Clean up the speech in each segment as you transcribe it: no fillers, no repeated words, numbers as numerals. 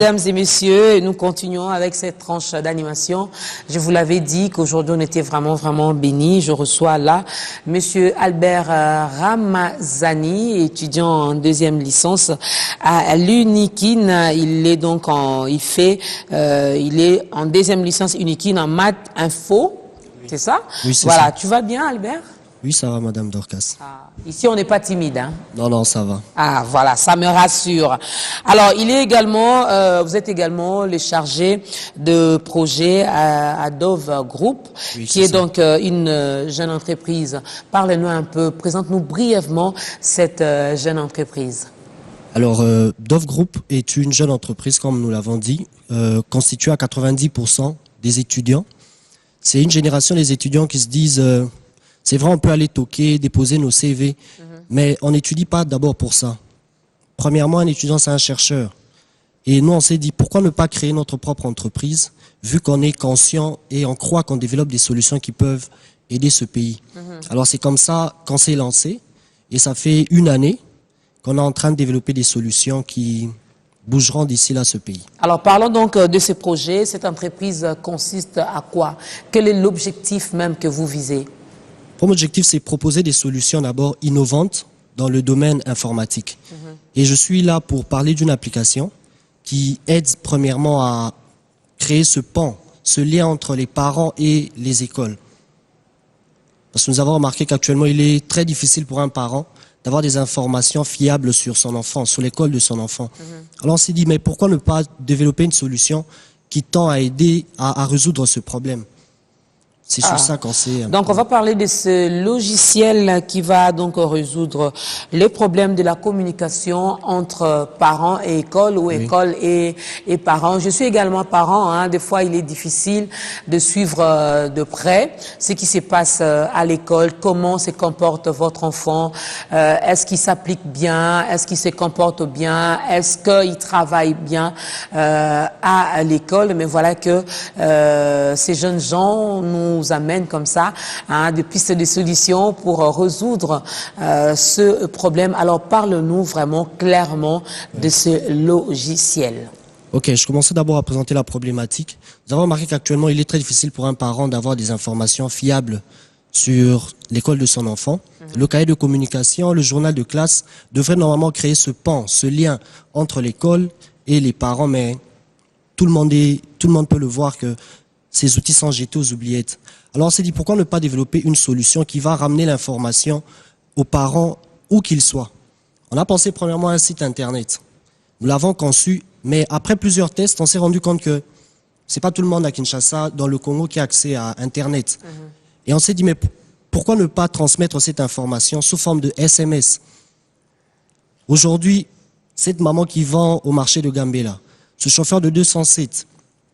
Mesdames et messieurs, nous continuons avec cette tranche d'animation. Je vous l'avais dit qu'aujourd'hui on était vraiment bénis. Je reçois là Monsieur Albert Ramazani, étudiant en deuxième licence à l'UNIKIN. Il est donc il est en deuxième licence UNIKIN en maths info. Oui. C'est ça? Oui, c'est voilà. ça. Tu vas bien, Albert? Oui, ça va, Madame Dorcas. Ici, on n'est pas timide, hein? Non, ça va. Ah, voilà, ça me rassure. Alors, il est également, vous êtes également le chargé de projet à Dove Group, oui, qui est ça. donc une jeune entreprise. Parle-nous un peu, présente-nous brièvement cette jeune entreprise. Alors, Dove Group est une jeune entreprise, comme nous l'avons dit, constituée à 90% des étudiants. C'est une génération des étudiants qui se disent... c'est vrai, on peut aller toquer, déposer nos CV, mais on n'étudie pas d'abord pour ça. Premièrement, un étudiant, c'est un chercheur. Et nous, on s'est dit, pourquoi ne pas créer notre propre entreprise, vu qu'on est conscient et on croit qu'on développe des solutions qui peuvent aider ce pays. Alors, c'est comme ça qu'on s'est lancé, et ça fait une année qu'on est en train de développer des solutions qui bougeront d'ici là ce pays. Alors, parlons donc de ce projet. Cette entreprise consiste à quoi? Quel est l'objectif même que vous visez? Mon objectif, c'est proposer des solutions d'abord innovantes dans le domaine informatique. Et je suis là pour parler d'une application qui aide premièrement à créer ce pont, ce lien entre les parents et les écoles. Parce que nous avons remarqué qu'actuellement, il est très difficile pour un parent d'avoir des informations fiables sur son enfant, sur l'école de son enfant. Alors on s'est dit, mais pourquoi ne pas développer une solution qui tend à aider à résoudre ce problème? C'est sur ça qu'on s'est... Donc, on va parler de ce logiciel qui va donc résoudre les problèmes de la communication entre parents et école ou école et parents. Je suis également parent, hein. Des fois, il est difficile de suivre de près ce qui se passe à l'école, comment se comporte votre enfant, est-ce qu'il s'applique bien, est-ce qu'il se comporte bien, est-ce qu'il travaille bien à l'école. Mais voilà que ces jeunes gens nous amène comme ça des pistes de solutions pour résoudre ce problème. Alors parle-nous vraiment clairement de ce logiciel. Ok, je commençais d'abord à présenter la problématique. Nous avons remarqué qu'actuellement, il est très difficile pour un parent d'avoir des informations fiables sur l'école de son enfant. Le cahier de communication, le journal de classe devrait normalement créer ce pont, ce lien entre l'école et les parents, mais tout le monde peut le voir que ces outils sont jetés aux oubliettes. Alors on s'est dit, pourquoi ne pas développer une solution qui va ramener l'information aux parents où qu'ils soient? On a pensé premièrement à un site internet. Nous l'avons conçu, mais après plusieurs tests, on s'est rendu compte que c'est pas tout le monde à Kinshasa, dans le Congo, qui a accès à Internet. Et on s'est dit, mais pourquoi ne pas transmettre cette information sous forme de SMS? Aujourd'hui, cette maman qui vend au marché de Gambela, ce chauffeur de 207,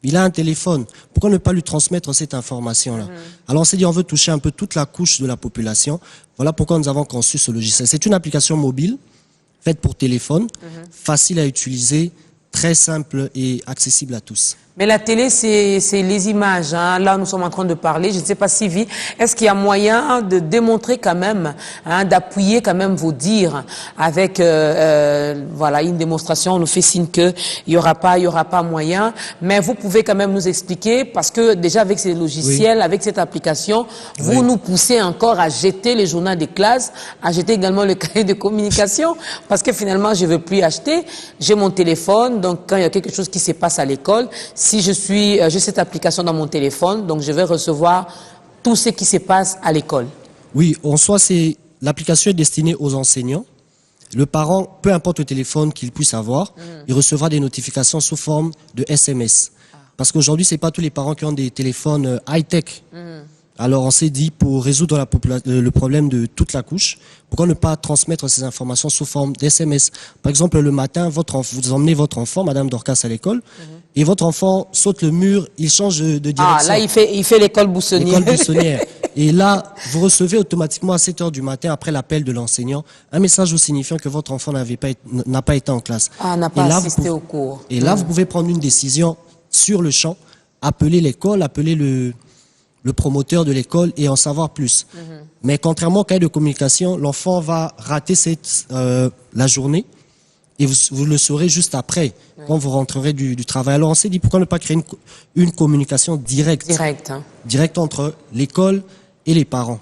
il a un téléphone. Pourquoi ne pas lui transmettre cette information-là? Alors on s'est dit, on veut toucher un peu toute la couche de la population. Voilà pourquoi nous avons conçu ce logiciel. C'est une application mobile, faite pour téléphone, facile à utiliser, très simple et accessible à tous. Mais la télé, c'est les images. Hein. Là, nous sommes en train de parler. Je ne sais pas, Sylvie, est-ce qu'il y a moyen de démontrer quand même, d'appuyer quand même vos dires avec, voilà, une démonstration. On nous fait signe qu'il y aura pas moyen. Mais vous pouvez quand même nous expliquer, parce que déjà avec ces logiciels, avec cette application, vous nous poussez encore à jeter les journaux des classes, à jeter également le cahier de communication, parce que finalement, je ne veux plus acheter. J'ai mon téléphone, donc quand il y a quelque chose qui se passe à l'école, si j'ai cette application dans mon téléphone, donc je vais recevoir tout ce qui se passe à l'école. Oui, en soi, l'application est destinée aux enseignants. Le parent, peu importe le téléphone qu'il puisse avoir, il recevra des notifications sous forme de SMS. Parce qu'aujourd'hui, c'est pas tous les parents qui ont des téléphones high-tech. Alors on s'est dit, pour résoudre le problème de toute la couche, pourquoi ne pas transmettre ces informations sous forme d'SMS? Par exemple, le matin, vous emmenez votre enfant, Madame Dorcas, à l'école, et votre enfant saute le mur, il change de direction. Ah, là, il fait l'école boussonnière. L'école boussonnière. Et là, vous recevez automatiquement à 7 heures du matin, après l'appel de l'enseignant, un message vous signifiant que votre enfant n'a pas été en classe. Ah, n'a pas assisté au cours. Et là, vous pouvez prendre une décision sur le champ, appeler l'école, appeler le promoteur de l'école et en savoir plus. Mais contrairement au cahier de communication, l'enfant va rater la journée et vous le saurez juste après, quand vous rentrerez du travail. Alors on s'est dit pourquoi ne pas créer une communication directe, directe entre l'école et les parents.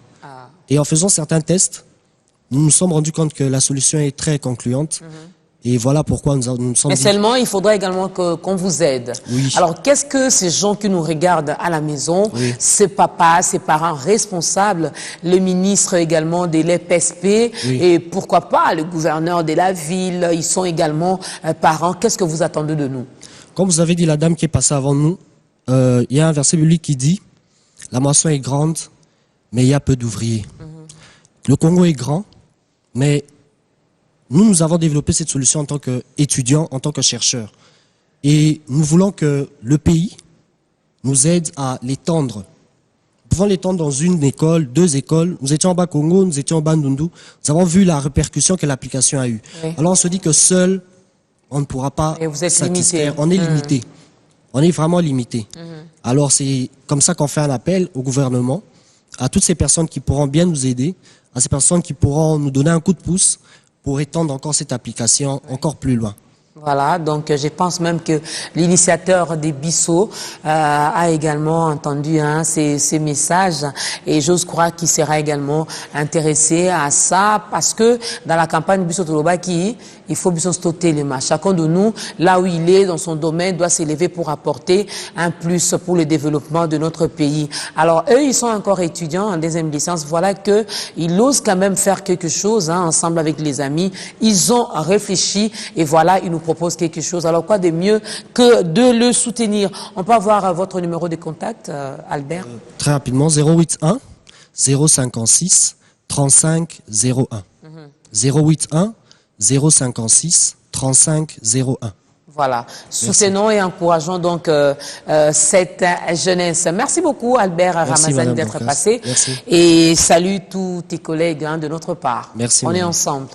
Et en faisant certains tests, nous nous sommes rendus compte que la solution est très concluante. Et voilà pourquoi nous sommes... Mais seulement, il faudra également qu'on vous aide. Oui. Alors, qu'est-ce que ces gens qui nous regardent à la maison, ces papas, ces parents responsables, le ministre également de l'EPSP, et pourquoi pas le gouverneur de la ville, ils sont également parents. Qu'est-ce que vous attendez de nous? Comme vous avez dit, la dame qui est passée avant nous, il y a un verset biblique qui dit « La moisson est grande, mais il y a peu d'ouvriers. Le Congo est grand, mais... Nous avons développé cette solution en tant qu'étudiants, en tant que chercheurs. Et nous voulons que le pays nous aide à l'étendre. Nous pouvons l'étendre dans une école, 2 écoles. Nous étions en Bas-Congo, nous étions en Bandundu. Nous avons vu la répercussion que l'application a eue. Alors on se dit que seul, on ne pourra pas satisfaire. On est limité. On est vraiment limité. Alors c'est comme ça qu'on fait un appel au gouvernement, à toutes ces personnes qui pourront bien nous aider, à ces personnes qui pourront nous donner un coup de pouce pour étendre encore cette application encore plus loin. Voilà, donc je pense même que l'initiateur des Bissau a également entendu ces messages et j'ose croire qu'il sera également intéressé à ça parce que dans la campagne Bissau Tolobaki, il faut Bissau stotter les mains. Chacun de nous, là où il est, dans son domaine, doit s'élever pour apporter un plus pour le développement de notre pays. Alors eux, ils sont encore étudiants en 2e licence. Voilà que ils osent quand même faire quelque chose ensemble avec les amis. Ils ont réfléchi et voilà, ils nous propose quelque chose. Alors, quoi de mieux que de le soutenir? On peut avoir votre numéro de contact, Albert? Très rapidement, 081 056 35 01. 081 056 35 01. Voilà. Soutenons et encourageons donc cette jeunesse. Merci beaucoup, Albert Ramazani, d'être passé. Merci. Et salut tous tes collègues de notre part. Merci. On est ensemble.